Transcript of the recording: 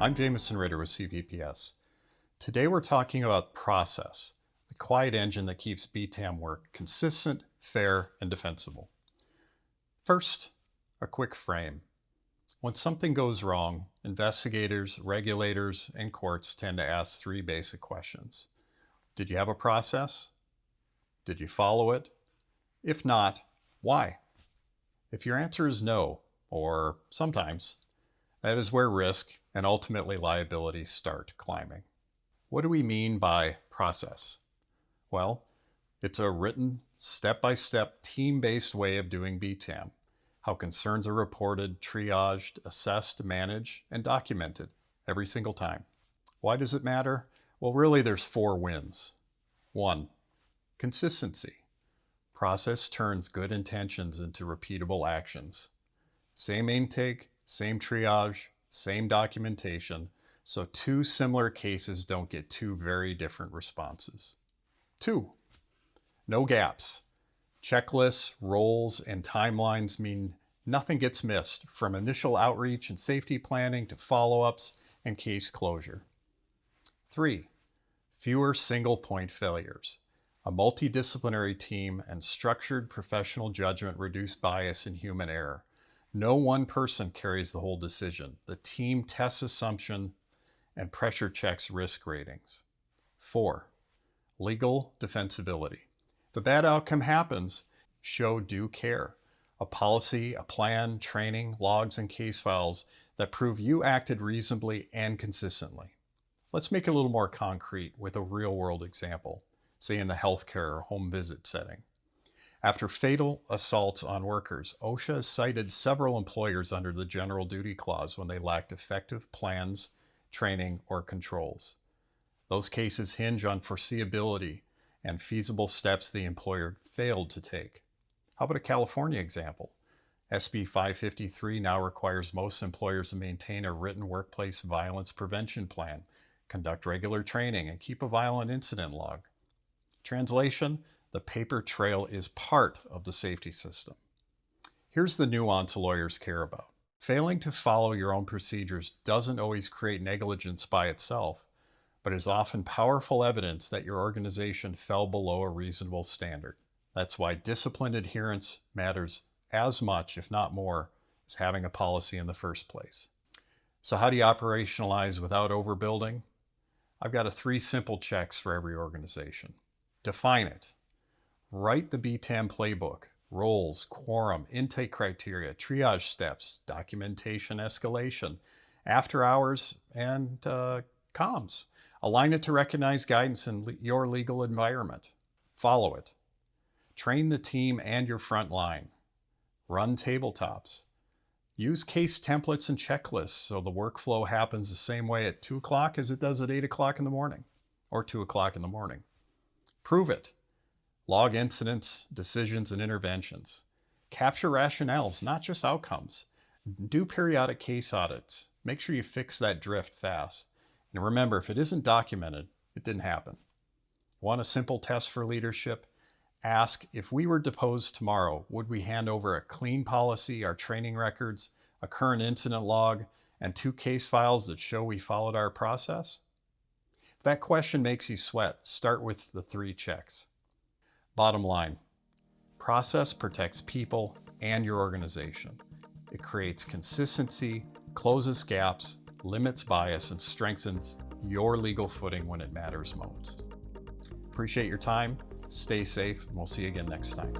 I'm Jameson Ritter with CPPS. Today we're talking about process, the quiet engine that keeps BTAM work consistent, fair, and defensible. First, a quick frame. When something goes wrong, investigators, regulators, and courts tend to ask three basic questions. Did you have a process? Did you follow it? If not, why? If your answer is no, or sometimes, that is where risk and ultimately liability start climbing. What do we mean by process? Well, it's a written, step-by-step, team-based way of doing BTAM. How concerns are reported, triaged, assessed, managed, and documented every single time. Why does it matter? Well, really there's 4 wins. 1, consistency. Process turns good intentions into repeatable actions. Same intake, same triage, same documentation, so 2 similar cases don't get 2 very different responses. 2, no gaps. Checklists, roles, and timelines mean nothing gets missed, from initial outreach and safety planning to follow-ups and case closure. 3, fewer single-point failures. A multidisciplinary team and structured professional judgment reduce bias and human error. No one person carries the whole decision. The team tests assumption and pressure checks risk ratings. 4, legal defensibility. If a bad outcome happens, show due care. A policy, a plan, training, logs, and case files that prove you acted reasonably and consistently. Let's make it a little more concrete with a real-world example, say in the healthcare or home visit setting. After fatal assaults on workers, OSHA has cited several employers under the General Duty Clause when they lacked effective plans, training, or controls. Those cases hinge on foreseeability and feasible steps the employer failed to take. How about a California example? SB 553 now requires most employers to maintain a written workplace violence prevention plan, conduct regular training, and keep a violent incident log. Translation: the paper trail is part of the safety system. Here's the nuance lawyers care about. Failing to follow your own procedures doesn't always create negligence by itself, but is often powerful evidence that your organization fell below a reasonable standard. That's why disciplined adherence matters as much, if not more, as having a policy in the first place. So how do you operationalize without overbuilding? I've got 3 simple checks for every organization. Define it. Write the BTAM playbook, roles, quorum, intake criteria, triage steps, documentation, escalation, after hours, and comms. Align it to recognize guidance in your legal environment. Follow it. Train the team and your front line. Run tabletops. Use case templates and checklists so the workflow happens the same way at 2 o'clock as it does at 8 o'clock in the morning, or 2 o'clock in the morning. Prove it. Log incidents, decisions, and interventions. Capture rationales, not just outcomes. Do periodic case audits. Make sure you fix that drift fast. And remember, if it isn't documented, it didn't happen. Want a simple test for leadership? Ask, if we were deposed tomorrow, would we hand over a clean policy, our training records, a current incident log, and 2 case files that show we followed our process? If that question makes you sweat, start with the 3 checks. Bottom line, process protects people and your organization. It creates consistency, closes gaps, limits bias, and strengthens your legal footing when it matters most. Appreciate your time. Stay safe, and we'll see you again next time.